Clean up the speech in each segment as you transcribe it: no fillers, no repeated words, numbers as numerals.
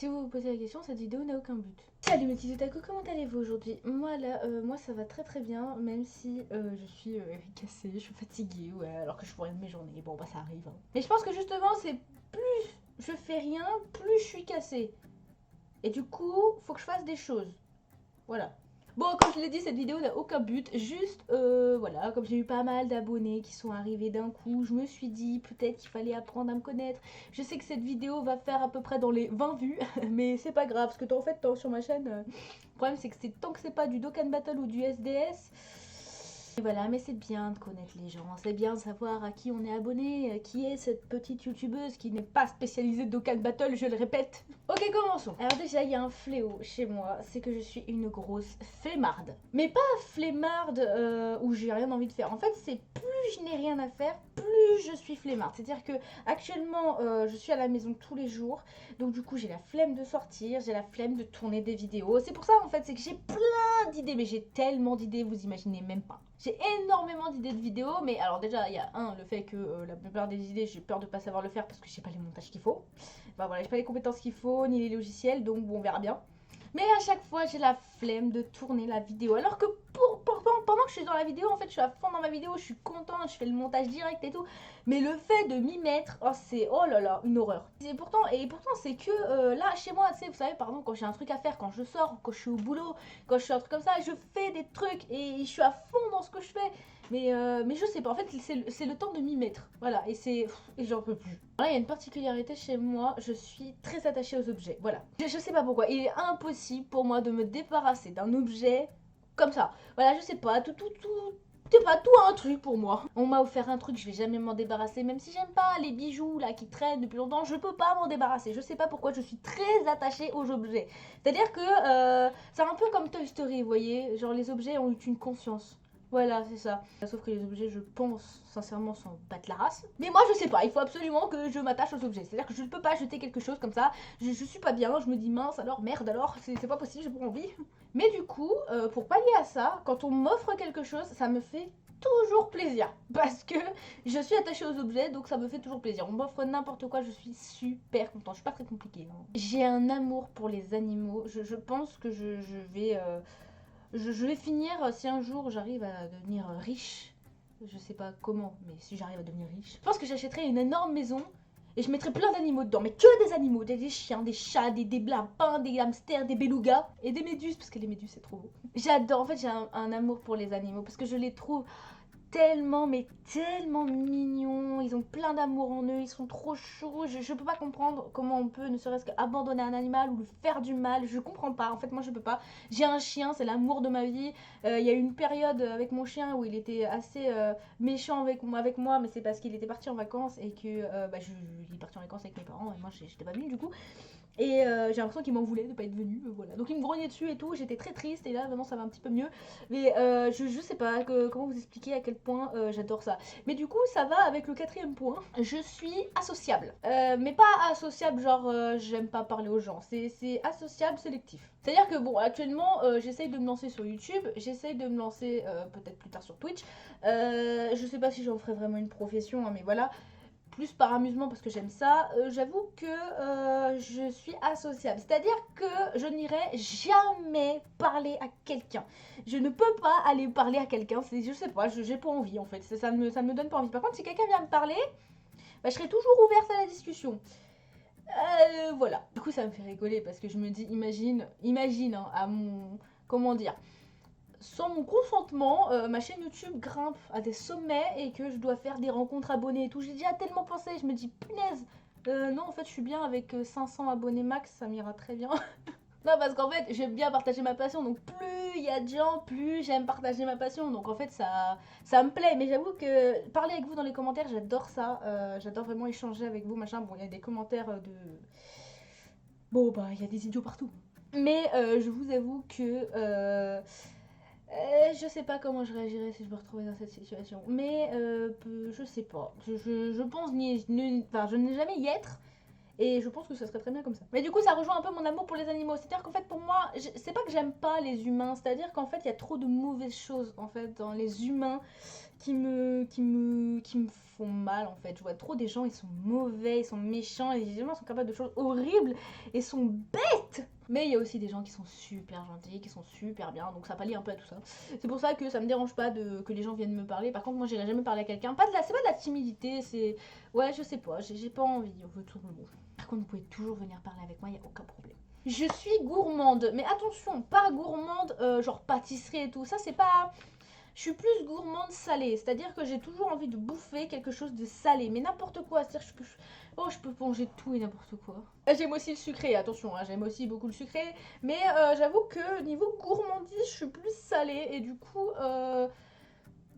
Si vous vous posez la question, cette vidéo n'a aucun but. Salut mes petits otaku, comment allez-vous aujourd'hui? Moi là, moi ça va très bien, même si je suis cassée, je suis fatiguée, ouais, alors que je fais rien de mes journées, bon bah ça arrive. Hein. Mais je pense que justement c'est plus je fais rien, plus je suis cassée. Et du coup, faut que je fasse des choses. Voilà. Bon, comme je l'ai dit, cette vidéo n'a aucun but. Juste, voilà, comme j'ai eu pas mal d'abonnés qui sont arrivés d'un coup, je me suis dit peut-être qu'il fallait apprendre à me connaître. Je sais que cette vidéo va faire à peu près dans les 20 vues, mais c'est pas grave, parce que en fait, sur ma chaîne, le problème c'est que tant que c'est pas du Dokkan Battle ou du SDS, et voilà, mais c'est bien de connaître les gens, c'est bien de savoir à qui on est abonné, qui est cette petite youtubeuse qui n'est pas spécialisée de Dokkan Battle, je le répète. Ok, commençons. Alors déjà, il y a un fléau chez moi, c'est que je suis une grosse flemmarde. Mais pas flemmarde où j'ai rien envie de faire. En fait, c'est plus je n'ai rien à faire, plus je suis flemmarde. C'est-à-dire que actuellement, je suis à la maison tous les jours, donc du coup, j'ai la flemme de sortir, j'ai la flemme de tourner des vidéos. C'est pour ça, en fait, c'est que j'ai plein d'idées, mais j'ai tellement d'idées, vous imaginez même pas. J'ai énormément d'idées de vidéos, mais alors déjà, il y a le fait que la plupart des idées, j'ai peur de pas savoir le faire parce que j'ai pas les montages qu'il faut. Bah voilà, j'ai pas les compétences qu'il faut, ni les logiciels, donc bon, on verra bien. Mais à chaque fois, j'ai la flemme de tourner la vidéo. Alors que pendant que je suis dans la vidéo, en fait, je suis à fond dans ma vidéo, je suis contente, je fais le montage direct et tout. Mais le fait de m'y mettre, oh, c'est, oh là là, une horreur. Et pourtant c'est que là, chez moi, tu sais, vous savez, pardon, quand j'ai un truc à faire, quand je sors, quand je suis au boulot, quand je suis un truc comme ça, je fais des trucs et je suis à fond dans ce que je fais. Mais je sais pas, en fait, c'est le temps de m'y mettre. Voilà, et j'en peux plus. Là, il y a une particularité chez moi, je suis très attachée aux objets. Voilà. Je sais pas pourquoi. Il est impossible pour moi de me débarrasser d'un objet comme ça. Voilà, je sais pas, c'est pas tout un truc pour moi. On m'a offert un truc, je vais jamais m'en débarrasser, même si j'aime pas les bijoux là qui traînent depuis longtemps, je peux pas m'en débarrasser. Je sais pas pourquoi, je suis très attachée aux objets. C'est-à-dire que c'est un peu comme Toy Story, vous voyez, genre les objets ont eu une conscience. Voilà, c'est ça. Sauf que les objets, je pense, sincèrement, s'en battent la race. Mais moi, je sais pas, il faut absolument que je m'attache aux objets. C'est-à-dire que je ne peux pas jeter quelque chose comme ça. Je suis pas bien, je me dis mince, alors merde, alors, c'est pas possible, j'ai pas envie. Mais du coup, pour pallier à ça, quand on m'offre quelque chose, ça me fait toujours plaisir. Parce que je suis attachée aux objets, donc ça me fait toujours plaisir. On m'offre n'importe quoi, je suis super contente. Je suis pas très compliquée. Hein. J'ai un amour pour les animaux. Je pense que je vais... je vais finir, si un jour j'arrive à devenir riche, je sais pas comment, mais si j'arrive à devenir riche, je pense que j'achèterai une énorme maison et je mettrai plein d'animaux dedans, mais que des animaux, des chiens, des chats, des lapins, des hamsters, des belugas et des méduses, parce que les méduses c'est trop beau. J'adore, en fait j'ai un amour pour les animaux, parce que je les trouve tellement, mais tellement mignons, ils ont plein d'amour en eux, ils sont trop chauds, je peux pas comprendre comment on peut ne serait-ce qu'abandonner un animal ou lui faire du mal, je comprends pas, en fait moi je peux pas. J'ai un chien, c'est l'amour de ma vie, il y a eu une période avec mon chien où il était assez méchant avec moi, mais c'est parce qu'il était parti en vacances et que il est parti en vacances avec mes parents et moi j'étais pas venue du coup. Et j'ai l'impression qu'il m'en voulait de pas être venu, voilà. Donc il me grognait dessus et tout, j'étais très triste et là vraiment ça va un petit peu mieux. Mais je sais pas comment vous expliquer à quel point j'adore ça. Mais du coup ça va avec le quatrième point, je suis associable. Mais pas associable genre j'aime pas parler aux gens, c'est associable sélectif. C'est-à-dire que bon actuellement j'essaye de me lancer sur YouTube, j'essaye de me lancer peut-être plus tard sur Twitch. Je sais pas si j'en ferai vraiment une profession, hein, mais voilà plus par amusement parce que j'aime ça, j'avoue que je suis associable. C'est-à-dire que je n'irai jamais parler à quelqu'un. Je ne peux pas aller parler à quelqu'un, je sais pas, j'ai pas envie en fait, ça ne me donne pas envie. Par contre, si quelqu'un vient me parler, bah, je serai toujours ouverte à la discussion. Voilà. Du coup, ça me fait rigoler parce que je me dis, imagine hein, à mon... Comment dire, sans mon consentement, ma chaîne YouTube grimpe à des sommets et que je dois faire des rencontres abonnés et tout. J'ai déjà tellement pensé, je me dis punaise, non en fait je suis bien avec 500 abonnés max, ça m'ira très bien. Non parce qu'en fait j'aime bien partager ma passion, donc plus il y a de gens, plus j'aime partager ma passion. Donc en fait ça me plaît, mais j'avoue que parler avec vous dans les commentaires, j'adore ça. J'adore vraiment échanger avec vous, machin. Bon il y a des commentaires de... Bon bah il y a des idiots partout. Mais je vous avoue que... je sais pas comment je réagirais si je me retrouvais dans cette situation. Mais je sais pas. Je pense enfin, je n'ai jamais y être. Et je pense que ça serait très bien comme ça. Mais du coup, ça rejoint un peu mon amour pour les animaux. C'est-à-dire qu'en fait, pour moi, c'est pas que j'aime pas les humains. C'est-à-dire qu'en fait, il y a trop de mauvaises choses, en fait, dans les humains qui me font mal, en fait. Je vois trop des gens, ils sont mauvais, ils sont méchants, et les humains sont capables de choses horribles et sont bêtes. Mais il y a aussi des gens qui sont super gentils, qui sont super bien, donc ça pallie un peu à tout ça. C'est pour ça que ça me dérange pas que les gens viennent me parler. Par contre, moi, j'irai jamais parler à quelqu'un. C'est pas de la timidité, c'est... Ouais, je sais pas, j'ai pas envie. Par contre, vous pouvez toujours venir parler avec moi, il n'y a aucun problème. Je suis gourmande, mais attention, pas gourmande, genre pâtisserie et tout. Ça, c'est pas... Je suis plus gourmande salée, c'est-à-dire que j'ai toujours envie de bouffer quelque chose de salé, mais n'importe quoi. C'est-à-dire que je peux manger tout et n'importe quoi. J'aime aussi le sucré, attention, hein, j'aime aussi beaucoup le sucré, mais j'avoue que niveau gourmandise, je suis plus salée et du coup,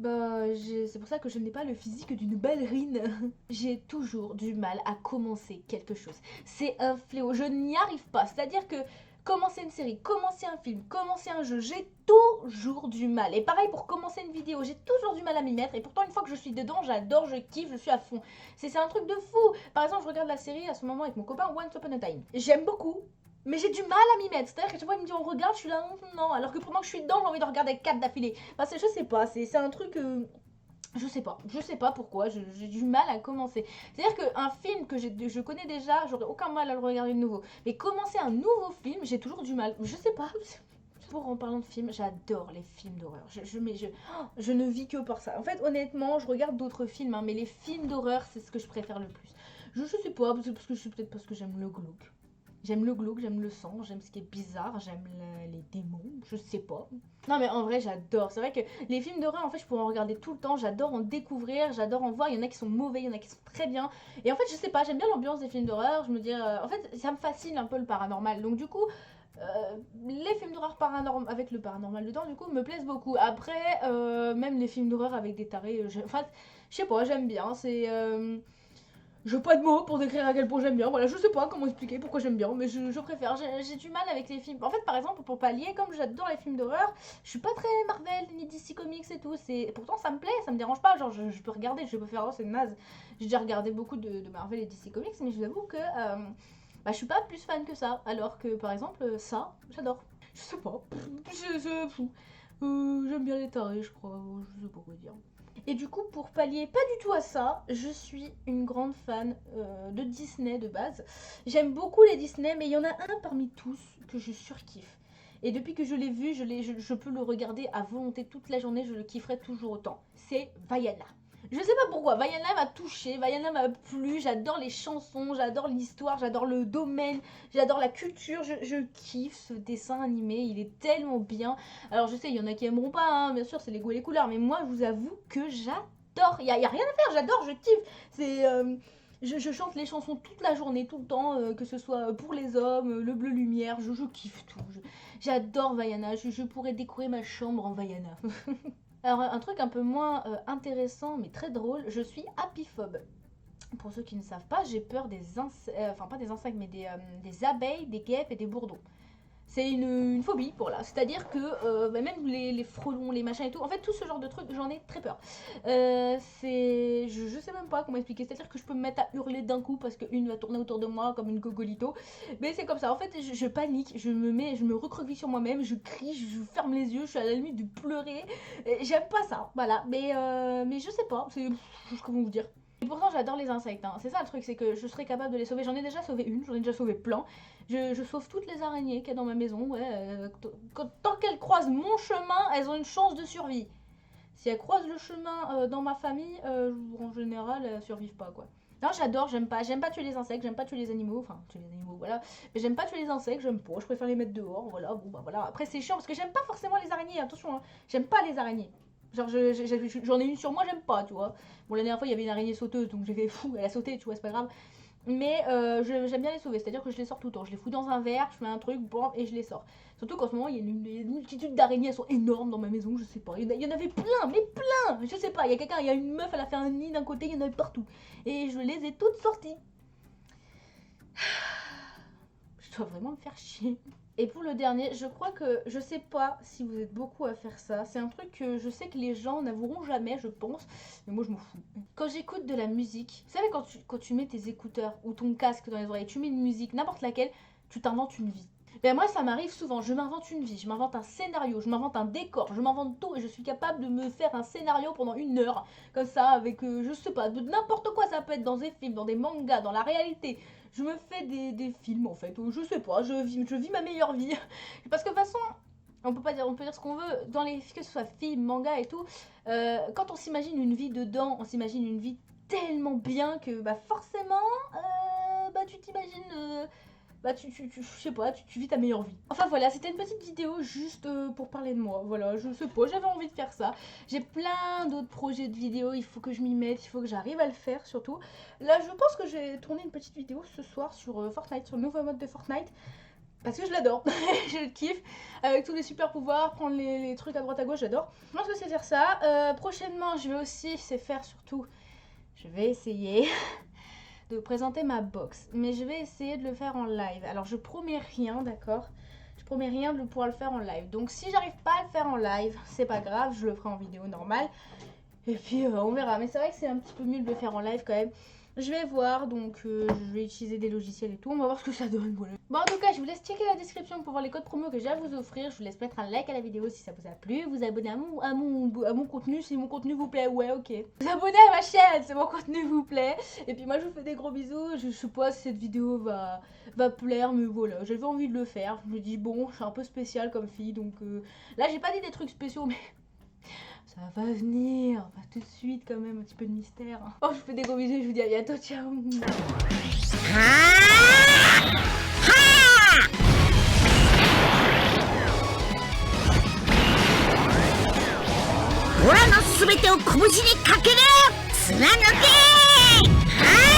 c'est pour ça que je n'ai pas le physique d'une ballerine. J'ai toujours du mal à commencer quelque chose. C'est un fléau, je n'y arrive pas. C'est-à-dire que commencer une série, commencer un film, commencer un jeu, j'ai toujours du mal. Et pareil pour commencer une vidéo, j'ai toujours du mal à m'y mettre. Et pourtant, une fois que je suis dedans, j'adore, je kiffe, je suis à fond. C'est un truc de fou. Par exemple, je regarde la série à ce moment avec mon copain Once Upon a Time. J'aime beaucoup. Mais j'ai du mal à m'y mettre. C'est-à-dire que chaque fois, il me dit on regarde, je suis là, non. Alors que pendant que je suis dedans, j'ai envie de regarder 4 d'affilée. Enfin, je sais pas, c'est un truc. Je sais pas pourquoi, j'ai du mal à commencer. C'est-à-dire qu'un film que je connais déjà, j'aurais aucun mal à le regarder de nouveau. Mais commencer un nouveau film, j'ai toujours du mal. Je sais pas. Pour en parlant de films, j'adore les films d'horreur. Je ne vis que par ça. En fait, honnêtement, je regarde d'autres films, hein, mais les films d'horreur, c'est ce que je préfère le plus. Je sais pas, peut-être parce que j'aime le glauque. J'aime le glauque, j'aime le sang, j'aime ce qui est bizarre, j'aime les démons, je sais pas. Non mais en vrai j'adore, c'est vrai que les films d'horreur en fait je pourrais en regarder tout le temps, j'adore en découvrir, j'adore en voir, il y en a qui sont mauvais, il y en a qui sont très bien. Et en fait je sais pas, j'aime bien l'ambiance des films d'horreur, je me dis, en fait ça me fascine un peu le paranormal. Donc du coup, les films d'horreur avec le paranormal dedans du coup me plaisent beaucoup. Après, même les films d'horreur avec des tarés, enfin je sais pas, j'aime bien, c'est... Je n'ai pas de mots pour décrire à quel point j'aime bien. Voilà, je sais pas comment expliquer pourquoi j'aime bien, mais je préfère. J'ai du mal avec les films. En fait, par exemple, pour pallier, comme j'adore les films d'horreur, je suis pas très Marvel ni DC Comics et tout. Pourtant, ça me plaît, ça me dérange pas. Genre, je peux regarder, je peux faire, oh, c'est naze. J'ai déjà regardé beaucoup de Marvel et DC Comics, mais je vous avoue que je suis pas plus fan que ça. Alors que, par exemple, ça, j'adore. Je sais pas. C'est fou. J'aime bien les tarés, je crois. Je sais pas quoi dire. Et du coup, pour pallier pas du tout à ça, je suis une grande fan de Disney de base. J'aime beaucoup les Disney, mais il y en a un parmi tous que je surkiffe. Et depuis que je l'ai vu, je peux le regarder à volonté toute la journée, je le kifferai toujours autant. C'est Vaiana. Je sais pas pourquoi, Vaiana m'a touchée, Vaiana m'a plu, j'adore les chansons, j'adore l'histoire, j'adore le domaine, j'adore la culture, je kiffe ce dessin animé, il est tellement bien. Alors je sais, il y en a qui aimeront pas, hein, bien sûr, c'est les goûts et les couleurs, mais moi je vous avoue que j'adore, il y a rien à faire, j'adore, je kiffe. Je chante les chansons toute la journée, tout le temps, que ce soit pour les hommes, le bleu lumière, je kiffe tout. J'adore Vaiana, je pourrais décorer ma chambre en Vaiana. Alors un truc un peu moins intéressant mais très drôle, je suis apiphobe. Pour ceux qui ne savent pas, j'ai peur des insectes, enfin pas des insectes mais des abeilles, des guêpes et des bourdons. C'est une phobie pour là, c'est-à-dire que même les frelons, les machins et tout, en fait tout ce genre de trucs, j'en ai très peur. Je sais même pas comment expliquer, c'est-à-dire que je peux me mettre à hurler d'un coup parce qu'une va tourner autour de moi comme une gogolito, mais c'est comme ça, en fait je panique, je me recroqueville sur moi-même, je crie, je ferme les yeux, je suis à la limite de pleurer, j'aime pas ça, voilà, mais je sais pas, comment vous dire. Et pourtant j'adore les insectes, hein. C'est ça le truc, c'est que je serais capable de les sauver, j'en ai déjà sauvé une, j'en ai déjà sauvé plein. Je sauve toutes les araignées qu'il y a dans ma maison, ouais. Tant qu'elles croisent mon chemin, elles ont une chance de survie. Si elles croisent le chemin dans ma famille, en général, elles survivent pas, quoi. Non, j'adore, j'aime pas tuer les insectes, j'aime pas tuer les animaux, enfin, tuer les animaux, voilà. Mais j'aime pas tuer les insectes, j'aime pas, je préfère les mettre dehors, voilà, bon, bah voilà. Après, c'est chiant parce que j'aime pas forcément les araignées, attention, hein. J'aime pas les araignées. Genre, j'en ai une sur moi, j'aime pas, tu vois. Bon, la dernière fois, il y avait une araignée sauteuse, donc j'ai fait fou, elle a sauté, tu vois, c'est pas grave. Mais j'aime bien les sauver, c'est-à-dire que je les sors tout le temps. Je les fous dans un verre, je fais un truc, bon, et je les sors. Surtout qu'en ce moment, il y a une multitude d'araignées, elles sont énormes dans ma maison, je sais pas. Il y en avait plein, mais plein. Je sais pas, il y a une meuf, elle a fait un nid d'un côté, il y en avait partout. Et je les ai toutes sorties. tu dois vraiment me faire chier. Et pour le dernier, je crois que, je sais pas si vous êtes beaucoup à faire ça, c'est un truc que je sais que les gens n'avoueront jamais, je pense, mais moi je m'en fous. Quand j'écoute de la musique, vous savez quand tu mets tes écouteurs ou ton casque dans les oreilles, tu mets une musique, n'importe laquelle, tu t'inventes une vie. Ben moi ça m'arrive souvent, je m'invente une vie, je m'invente un scénario, je m'invente un décor, je m'invente tout et je suis capable de me faire un scénario pendant 1 heure, comme ça, avec, je sais pas, de n'importe quoi, ça peut être dans des films, dans des mangas, dans la réalité. Je me fais des films en fait, ou je sais pas, je vis ma meilleure vie. Parce que de toute façon, on peut dire ce qu'on veut, dans les, que ce soit films, mangas et tout, quand on s'imagine une vie dedans, on s'imagine une vie tellement bien que bah forcément, bah tu t'imagines... bah je sais pas, tu vis ta meilleure vie. Enfin voilà, c'était une petite vidéo juste pour parler de moi. Voilà, je sais pas, j'avais envie de faire ça. J'ai plein d'autres projets de vidéos, il faut que je m'y mette, il faut que j'arrive à le faire surtout. Là, je pense que j'ai tourné une petite vidéo ce soir sur Fortnite, sur le nouveau mode de Fortnite. Parce que je l'adore, je le kiffe, avec tous les super pouvoirs, prendre les trucs à droite à gauche, j'adore. Je pense que c'est faire ça. Prochainement, je vais aussi, c'est faire surtout, je vais essayer... de présenter ma box, mais je vais essayer de le faire en live. Alors je promets rien, d'accord, je promets rien de pouvoir le faire en live, donc si j'arrive pas à le faire en live, c'est pas grave, je le ferai en vidéo normale et puis on verra. Mais c'est vrai que c'est un petit peu mieux de le faire en live quand même. Je vais voir, donc je vais utiliser des logiciels et tout, on va voir ce que ça donne, voilà. Bon, en tout cas, je vous laisse checker la description pour voir les codes promo que j'ai à vous offrir. Je vous laisse mettre un like à la vidéo si ça vous a plu, vous abonner à mon contenu si mon contenu vous plaît, ouais, ok. Vous abonner à ma chaîne si mon contenu vous plaît. Et puis moi, je vous fais des gros bisous. Je sais pas si cette vidéo va plaire, mais voilà, j'avais envie de le faire. Je me dis, bon, je suis un peu spéciale comme fille, donc là, j'ai pas dit des trucs spéciaux, mais... ça va venir, enfin, tout de suite quand même, un petit peu de mystère. Oh, je vous fais des gros bisous, je vous dis à bientôt, ciao.オラのすべてを拳にかける貫け